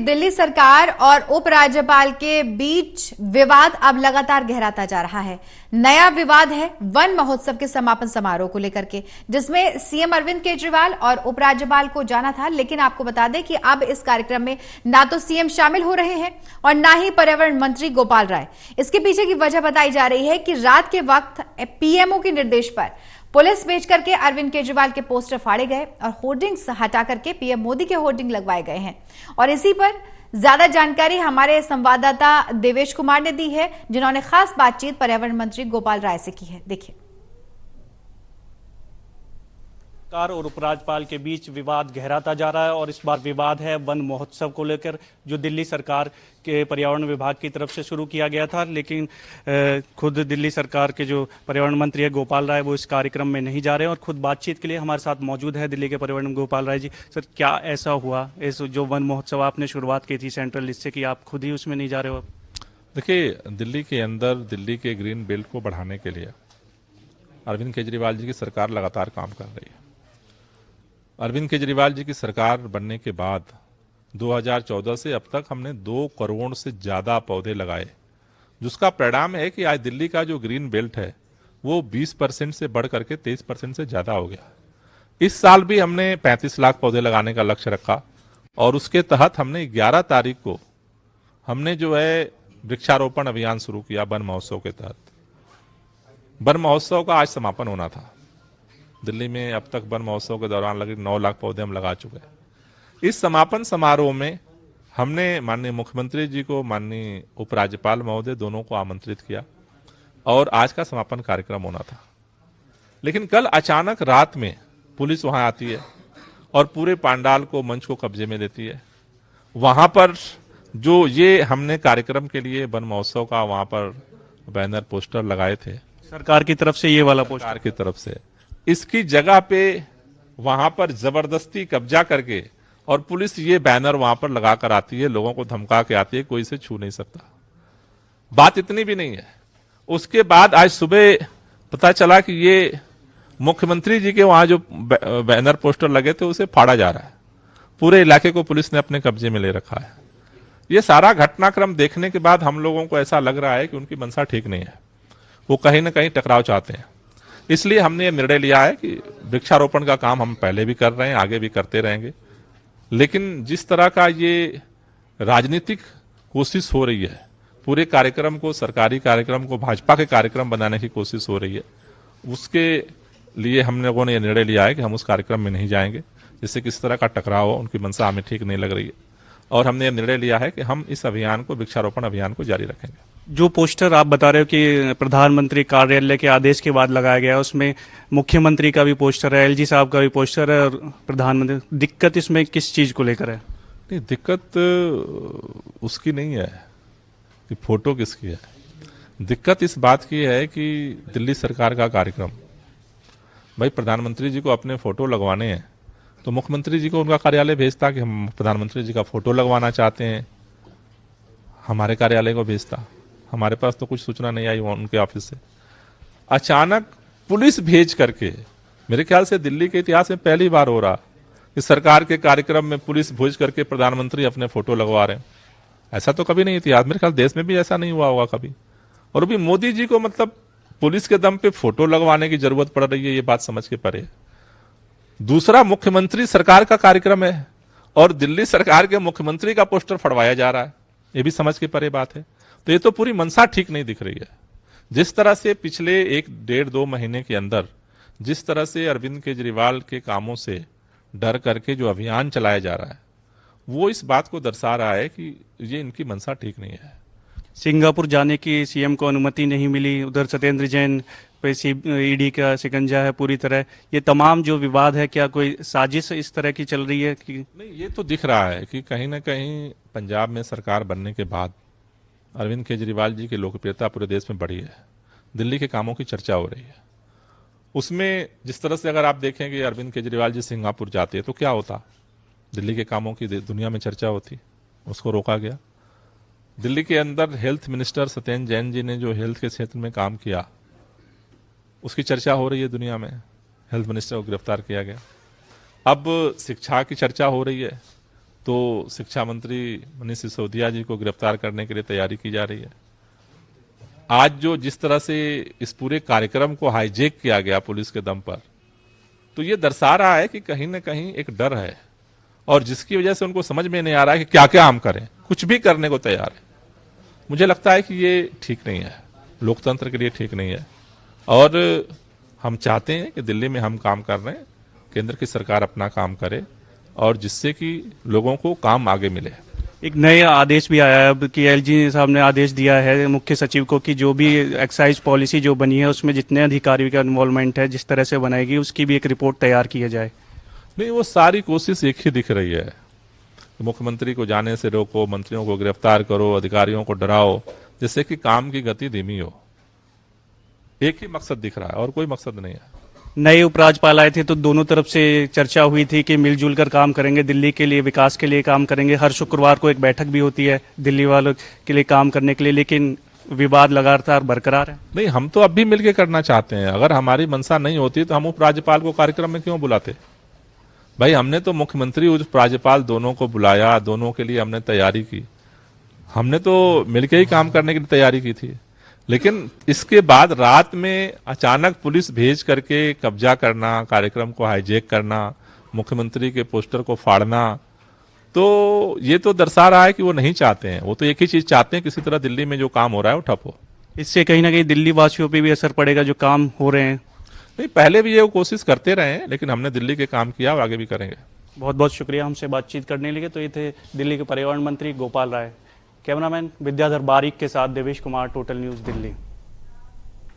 दिल्ली सरकार और उपराज्यपाल के बीच विवाद अब लगातार गहराता जा रहा है। नया विवाद है वन महोत्सव के समापन समारोह को लेकर के, जिसमें सीएम अरविंद केजरीवाल और उपराज्यपाल को जाना था। लेकिन आपको बता दें कि अब इस कार्यक्रम में ना तो सीएम शामिल हो रहे हैं और ना ही पर्यावरण मंत्री गोपाल राय। इसके पीछे की वजह बताई जा रही है कि रात के वक्त पीएमओ के निर्देश पर पुलिस भेज करके अरविंद केजरीवाल के पोस्टर फाड़े गए और होर्डिंग्स हटा करके पीएम मोदी के होर्डिंग लगवाए गए हैं। और इसी पर ज्यादा जानकारी हमारे संवाददाता देवेश कुमार ने दी है, जिन्होंने खास बातचीत पर्यावरण मंत्री गोपाल राय से की है। देखिए। सरकार और उपराज्यपाल के बीच विवाद गहराता जा रहा है और इस बार विवाद है वन महोत्सव को लेकर, जो दिल्ली सरकार के पर्यावरण विभाग की तरफ से शुरू किया गया था। लेकिन खुद दिल्ली सरकार के जो पर्यावरण मंत्री है गोपाल राय, वो इस कार्यक्रम में नहीं जा रहे हैं और खुद बातचीत के लिए हमारे साथ मौजूद है दिल्ली के पर्यावरण गोपाल राय जी। सर, क्या ऐसा हुआ इस जो वन महोत्सव आपने शुरुआत की थी सेंट्रल लिस्ट से, कि आप खुद ही उसमें नहीं जा रहे हो? देखिए, दिल्ली के अंदर दिल्ली के ग्रीन बेल्ट को बढ़ाने के लिए अरविंद केजरीवाल जी की सरकार लगातार काम कर रही है। अरविंद केजरीवाल जी की सरकार बनने के बाद 2014 से अब तक हमने 2 करोड़ से ज्यादा पौधे लगाए, जिसका परिणाम है कि आज दिल्ली का जो ग्रीन बेल्ट है वो 20% से बढ़ करके 23% से ज्यादा हो गया। इस साल भी हमने 35 लाख पौधे लगाने का लक्ष्य रखा और उसके तहत हमने 11 तारीख को हमने जो है वृक्षारोपण अभियान शुरू किया वन महोत्सव के तहत। वन महोत्सव का आज समापन होना था। दिल्ली में अब तक वन महोत्सव के दौरान लगे 9 लाख पौधे हम लगा चुके हैं। इस समापन समारोह में हमने माननीय मुख्यमंत्री जी को, माननीय उपराज्यपाल महोदय दोनों को आमंत्रित किया और आज का समापन कार्यक्रम होना था। लेकिन कल अचानक रात में पुलिस वहां आती है और पूरे पंडाल को, मंच को कब्जे में लेती है। वहां पर जो ये हमने कार्यक्रम के लिए वन महोत्सव का वहां पर बैनर पोस्टर लगाए थे सरकार की तरफ से, ये वाला पोस्टर सरकार की तरफ से, इसकी जगह पे वहां पर जबरदस्ती कब्जा करके और पुलिस ये बैनर वहां पर लगा कर आती है, लोगों को धमका के आती है, कोई इसे छू नहीं सकता। बात इतनी भी नहीं है। उसके बाद आज सुबह पता चला कि ये मुख्यमंत्री जी के वहां जो बैनर पोस्टर लगे थे उसे फाड़ा जा रहा है। पूरे इलाके को पुलिस ने अपने कब्जे में ले रखा है। ये सारा घटनाक्रम देखने के बाद हम लोगों को ऐसा लग रहा है कि उनकी मंशा ठीक नहीं है, वो कहीं ना कहीं टकराव चाहते हैं। इसलिए हमने ये निर्णय लिया है कि वृक्षारोपण का काम हम पहले भी कर रहे हैं, आगे भी करते रहेंगे। लेकिन जिस तरह का ये राजनीतिक कोशिश हो रही है, पूरे कार्यक्रम को, सरकारी कार्यक्रम को भाजपा के कार्यक्रम बनाने की कोशिश हो रही है, उसके लिए हम लोगों ने यह निर्णय लिया है कि हम उस कार्यक्रम में नहीं जाएंगे, जिससे किसी तरह का टकराव हो। उनकी मंशा हमें ठीक नहीं लग रही है और हमने यह निर्णय लिया है कि हम इस अभियान को, वृक्षारोपण अभियान को जारी रखेंगे। जो पोस्टर आप बता रहे हो कि प्रधानमंत्री कार्यालय के आदेश के बाद लगाया गया है, उसमें मुख्यमंत्री का भी पोस्टर है, एलजी साहब का भी पोस्टर है और प्रधानमंत्री, दिक्कत इसमें किस चीज को लेकर है? नहीं, दिक्कत उसकी नहीं है कि फोटो किसकी है। दिक्कत इस बात की है कि दिल्ली सरकार का कार्यक्रम, भाई प्रधानमंत्री जी को अपने फोटो लगवाने हैं तो मुख्यमंत्री जी को उनका कार्यालय भेजता कि हम प्रधानमंत्री जी का फोटो लगवाना चाहते हैं, हमारे कार्यालय को भेजता। हमारे पास तो कुछ सूचना नहीं आई उनके ऑफिस से। अचानक पुलिस भेज करके, मेरे ख्याल से दिल्ली के इतिहास में पहली बार हो रहा कि सरकार के कार्यक्रम में पुलिस भेज करके प्रधानमंत्री अपने फोटो लगवा रहे हैं। ऐसा तो कभी नहीं इतिहास, मेरे ख्याल देश में भी ऐसा नहीं हुआ होगा कभी। और अभी मोदी जी को मतलब पुलिस के दम पे फोटो लगवाने की जरूरत पड़ रही है, ये बात समझ के परे। दूसरा, मुख्यमंत्री सरकार का कार्यक्रम है और दिल्ली सरकार के मुख्यमंत्री का पोस्टर फड़वाया जा रहा है, ये भी समझ के परे बात है। तो ये तो पूरी मंशा ठीक नहीं दिख रही है। जिस तरह से पिछले 1-1.5-2 महीने के अंदर जिस तरह से अरविंद केजरीवाल के कामों से डर करके जो अभियान चलाया जा रहा है, वो इस बात को दर्शा रहा है कि ये इनकी मंशा ठीक नहीं है। सिंगापुर जाने की सीएम को अनुमति नहीं मिली, उधर सत्येंद्र जैन पे ईडी का शिकंजा है पूरी तरह। ये तमाम जो विवाद है, क्या कोई साजिश इस तरह की चल रही है कि नहीं? ये तो दिख रहा है कि कहीं ना कहीं पंजाब में सरकार बनने के बाद अरविंद केजरीवाल जी की लोकप्रियता पूरे देश में बढ़ी है, दिल्ली के कामों की चर्चा हो रही है। उसमें जिस तरह से अगर आप देखें कि अरविंद केजरीवाल जी सिंगापुर जाते तो क्या होता, दिल्ली के कामों की दुनिया में चर्चा होती, उसको रोका गया। दिल्ली के अंदर हेल्थ मिनिस्टर सत्येंद्र जैन जी ने जो हेल्थ के क्षेत्र में काम किया, उसकी चर्चा हो रही है दुनिया में। हेल्थ मिनिस्टर को गिरफ्तार किया गया। अब शिक्षा की चर्चा हो रही है, तो शिक्षा मंत्री मनीष सिसोदिया जी को गिरफ्तार करने के लिए तैयारी की जा रही है। आज जो जिस तरह से इस पूरे कार्यक्रम को हाईजैक किया गया पुलिस के दम पर, तो ये दर्शा रहा है कि कहीं ना कहीं एक डर है और जिसकी वजह से उनको समझ में नहीं आ रहा है कि क्या क्या हम करें, कुछ भी करने को तैयार है। मुझे लगता है कि ये ठीक नहीं है, लोकतंत्र के लिए ठीक नहीं है। और हम चाहते हैं कि दिल्ली में हम काम कर रहे हैं, केंद्र की सरकार अपना काम करे और जिससे कि लोगों को काम आगे मिले। एक नए आदेश भी आया है अब कि एलजी साहब ने आदेश दिया है मुख्य सचिव को कि जो भी एक्साइज पॉलिसी जो बनी है उसमें जितने अधिकारियों का इन्वॉल्वमेंट है, जिस तरह से बनाएगी उसकी भी एक रिपोर्ट तैयार की जाए। नहीं, वो सारी कोशिश एक ही दिख रही है, मुख्यमंत्री को जाने से रोको, मंत्रियों को गिरफ्तार करो, अधिकारियों को डराओ, जिससे कि काम की गति धीमी हो। एक ही मकसद दिख रहा है और कोई मकसद नहीं है। नए उपराज्यपाल आए थे तो दोनों तरफ से चर्चा हुई थी कि मिलजुल कर काम करेंगे, दिल्ली के लिए विकास के लिए काम करेंगे। हर शुक्रवार को एक बैठक भी होती है दिल्ली वालों के लिए काम करने के लिए, लेकिन विवाद लगातार बरकरार है। नहीं, हम तो अब भी मिलकर करना चाहते हैं। अगर हमारी मंशा नहीं होती तो हम उपराज्यपाल को कार्यक्रम में क्यों बुलाते? भाई, हमने तो मुख्यमंत्री और उपराज्यपाल दोनों को बुलाया, दोनों के लिए हमने तैयारी की, हमने तो मिलकर ही काम करने की तैयारी की थी। लेकिन इसके बाद रात में अचानक पुलिस भेज करके कब्जा करना, कार्यक्रम को हाईजैक करना, मुख्यमंत्री के पोस्टर को फाड़ना, तो ये तो दर्शा रहा है कि वो नहीं चाहते हैं। वो तो एक ही चीज चाहते हैं, किसी तरह दिल्ली में जो काम हो रहा है वो ठप हो। इससे कहीं ना कहीं दिल्ली वासियों पे भी असर पड़ेगा जो काम हो रहे हैं। नहीं, पहले भी ये कोशिश करते रहे हैं, लेकिन हमने दिल्ली के काम किया और आगे भी करेंगे। बहुत बहुत शुक्रिया हमसे बातचीत करने के लिए। तो ये थे दिल्ली के पर्यावरण मंत्री गोपाल राय। कैमरामैन विद्याधर बारिक के साथ देवेश कुमार, टोटल न्यूज़ दिल्ली।